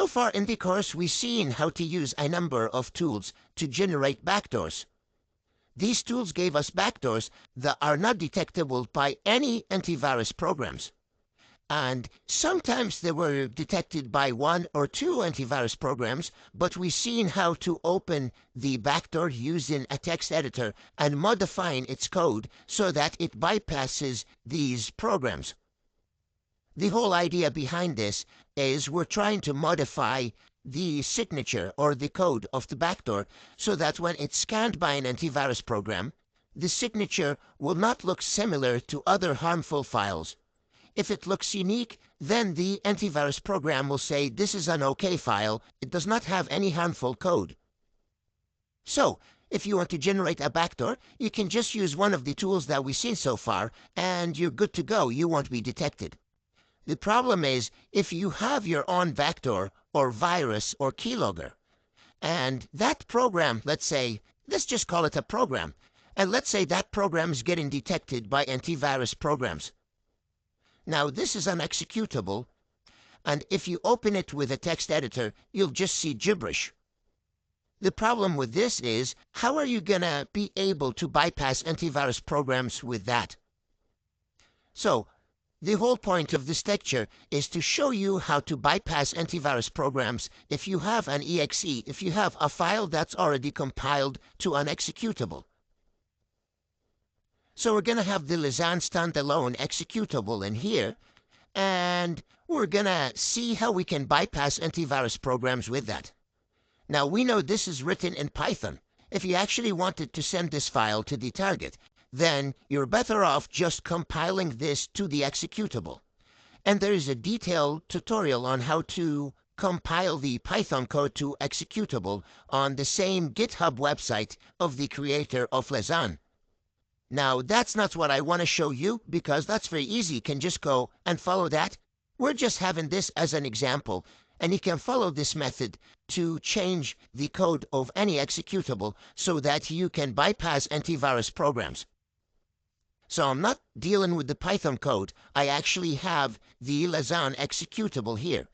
So far in the course, we've seen how to use a number of tools to generate backdoors. These tools gave us backdoors that are not detectable by any antivirus programs. And sometimes they were detected by one or two antivirus programs, but we've seen how to open the backdoor using a text editor and modifying its code so that it bypasses these programs. The whole idea behind this is we're trying to modify the signature or the code of the backdoor so that when it's scanned by an antivirus program, the signature will not look similar to other harmful files. If it looks unique, then the antivirus program will say this is an okay file, it does not have any harmful code. So, if you want to generate a backdoor, you can just use one of the tools that we've seen so far, and you're good to go, you won't be detected. The problem is, if you have your own backdoor, or virus, or keylogger, and that program, let's just call it a program, and let's say that program is getting detected by antivirus programs. Now, this is an executable, and if you open it with a text editor, you'll just see gibberish. The problem with this is, how are you going to be able to bypass antivirus programs with that? So, the whole point of this lecture is to show you how to bypass antivirus programs if you have an exe, if you have a file that's already compiled to an executable. So we're going to have the Lisan standalone executable in here, and we're going to see how we can bypass antivirus programs with that. Now, we know this is written in Python. If you actually wanted to send this file to the target, then you're better off just compiling this to the executable. And there is a detailed tutorial on how to compile the Python code to executable on the same GitHub website of the creator of Lisan. Now, that's not what I want to show you, because that's very easy. You can just go and follow that. We're just having this as an example, and you can follow this method to change the code of any executable so that you can bypass antivirus programs. So I'm not dealing with the Python code. I actually have the Lisan executable here.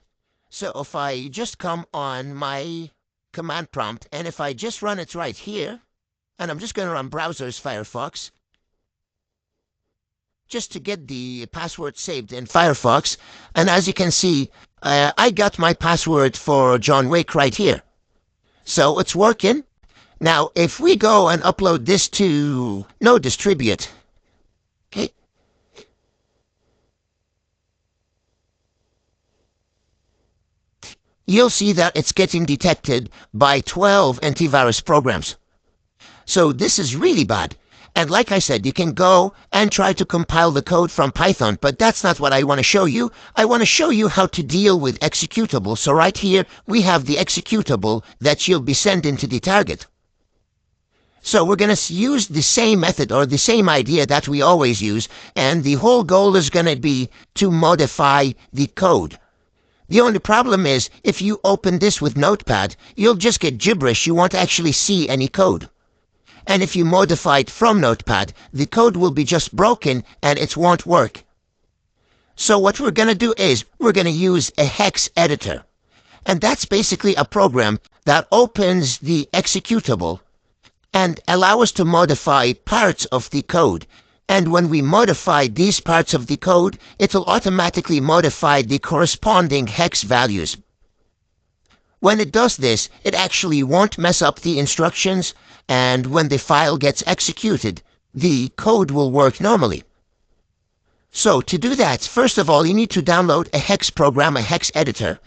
So if I just come on my command prompt, and if I just run it right here, and I'm just going to run browsers Firefox, just to get the password saved in Firefox, and as you can see, I got my password for John Wick right here. So it's working. Now, if we go and upload this to no distribute, okay, you'll see that it's getting detected by 12 antivirus programs. So this is really bad. And like I said, you can go and try to compile the code from Python, but that's not what I want to show you. I want to show you how to deal with executables. So right here, we have the executable that you'll be sending to the target. So we're going to use the same method or the same idea that we always use, and the whole goal is going to be to modify the code. The only problem is, if you open this with Notepad, you'll just get gibberish. You won't actually see any code. And if you modify it from Notepad, the code will be just broken and it won't work. So what we're going to do is we're going to use a HEX editor. And that's basically a program that opens the executable and allow us to modify parts of the code. And when we modify these parts of the code, it'll automatically modify the corresponding HEX values. When it does this, it actually won't mess up the instructions, and when the file gets executed, the code will work normally. So to do that, first of all, you need to download a HEX program, a HEX editor,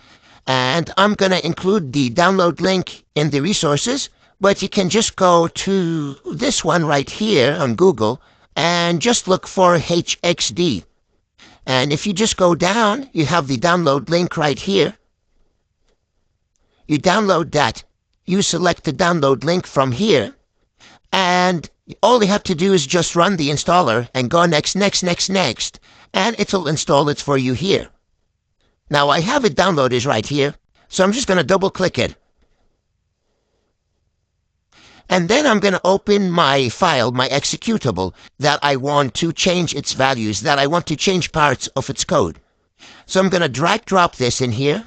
and I'm going to include the download link in the resources, but you can just go to this one right here on Google and just look for HXD. And if you just go down, you have the download link right here. You download that. You select the download link from here, and all you have to do is just run the installer and go next, and it'll install it for you here. Now, I have it downloaded right here, so I'm just going to double-click it. And then I'm going to open my file, my executable, that I want to change its values, that I want to change parts of its code. So I'm going to drag-drop this in here.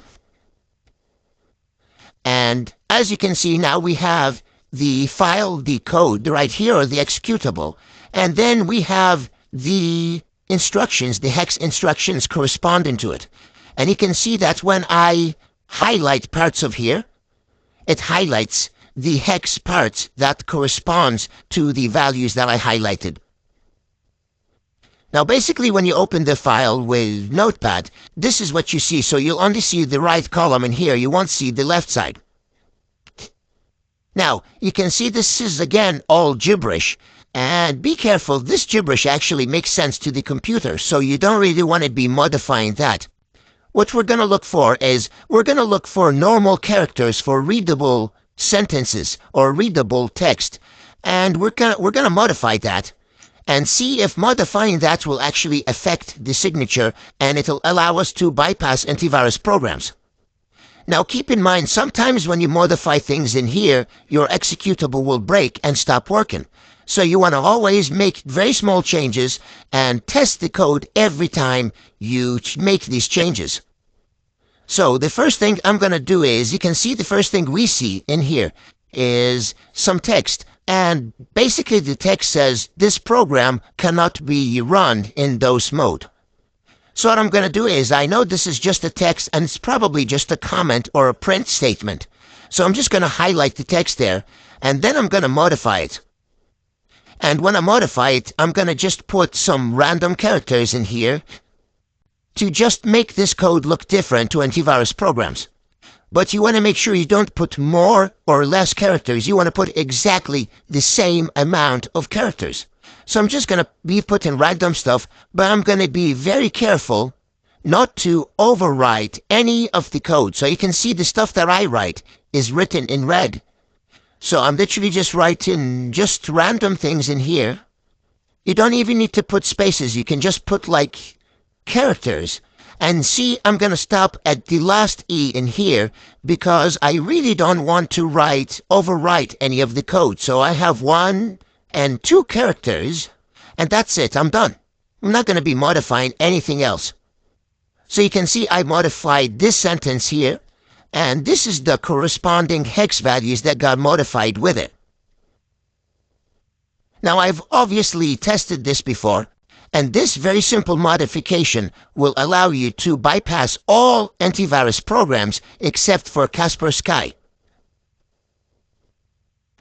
And as you can see now, we have the file, the code right here, or the executable. And then we have the instructions, the hex instructions corresponding to it. And you can see that when I highlight parts of here, it highlights the hex parts that corresponds to the values that I highlighted. Now, basically, when you open the file with Notepad, this is what you see. So you'll only see the right column in here. You won't see the left side. Now, you can see this is, again, all gibberish. And be careful, this gibberish actually makes sense to the computer, so you don't really want to be modifying that. What we're going to look for is, we're going to look for normal characters for readable sentences or readable text. And we're going to modify that and see if modifying that will actually affect the signature, and it'll allow us to bypass antivirus programs. Now, keep in mind, sometimes when you modify things in here, your executable will break and stop working. So you want to always make very small changes and test the code every time you make these changes. So the first thing I'm going to do is, you can see the first thing we see in here is some text. And basically the text says, this program cannot be run in DOS mode. So what I'm going to do is, I know this is just a text and it's probably just a comment or a print statement. So I'm just going to highlight the text there, and then I'm going to modify it. And when I modify it, I'm going to just put some random characters in here to just make this code look different to antivirus programs. But you want to make sure you don't put more or less characters. You want to put exactly the same amount of characters. So I'm just going to be putting random stuff, but I'm going to be very careful not to overwrite any of the code. So you can see the stuff that I write is written in red. So I'm literally just writing just random things in here. You don't even need to put spaces. You can just put like characters. And see, I'm going to stop at the last E in here because I really don't want to overwrite any of the code. So I have 1 and 2 characters, and that's it. I'm done. I'm not going to be modifying anything else. So you can see I modified this sentence here, and this is the corresponding hex values that got modified with it. Now, I've obviously tested this before, and this very simple modification will allow you to bypass all antivirus programs except for Kaspersky.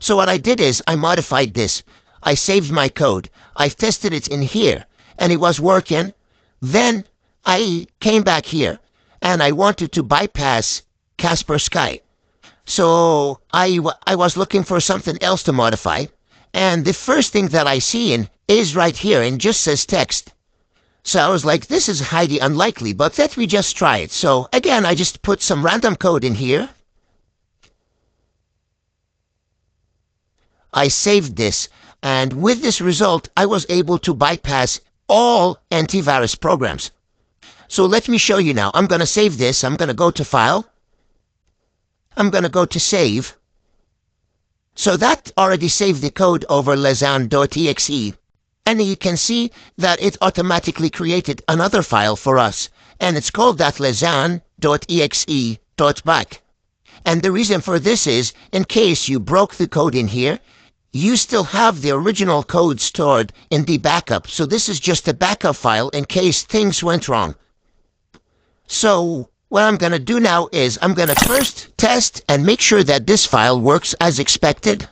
So what I did is I modified this. I saved my code. I tested it in here, and it was working. Then I came back here, and I wanted to bypass Kaspersky. So I was looking for something else to modify, and the first thing that I see is right here and just says text. So I was like, this is highly unlikely, but let me just try it. So again, I just put some random code in here. I saved this, and with this result, I was able to bypass all antivirus programs. So let me show you now. I'm going to save this. I'm going to go to File. I'm going to go to Save. So that already saved the code over lesan.exe. And you can see that it automatically created another file for us. And it's called that lesan.exe.back. And the reason for this is, in case you broke the code in here, you still have the original code stored in the backup. So this is just a backup file in case things went wrong. So what I'm going to do now is I'm going to first test and make sure that this file works as expected.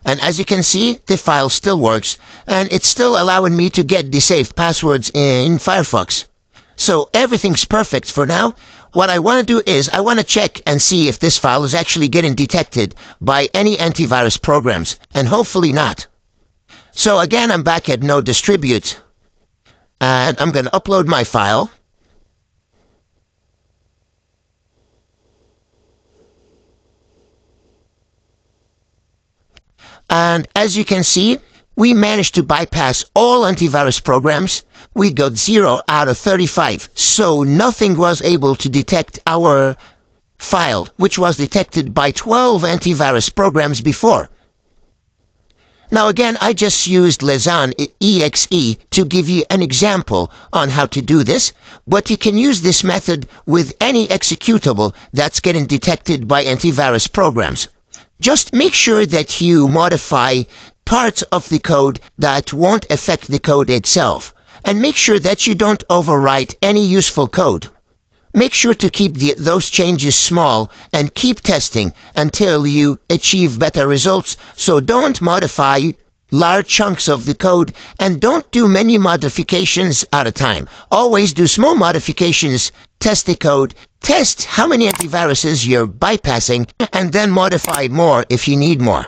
And as you can see, the file still works, and it's still allowing me to get the safe passwords in Firefox. So everything's perfect for now. What I want to do is I want to check and see if this file is actually getting detected by any antivirus programs, and hopefully not. So again, I'm back at No Distribute, and I'm going to upload my file. And as you can see, we managed to bypass all antivirus programs. We got 0 out of 35. So nothing was able to detect our file, which was detected by 12 antivirus programs before. Now again, I just used Lesan exe to give you an example on how to do this, but you can use this method with any executable that's getting detected by antivirus programs. Just make sure that you modify parts of the code that won't affect the code itself, and make sure that you don't overwrite any useful code. Make sure to keep those changes small and keep testing until you achieve better results. So don't modify large chunks of the code and don't do many modifications at a time. Always do small modifications, test the code, test how many antiviruses you're bypassing, and then modify more if you need more.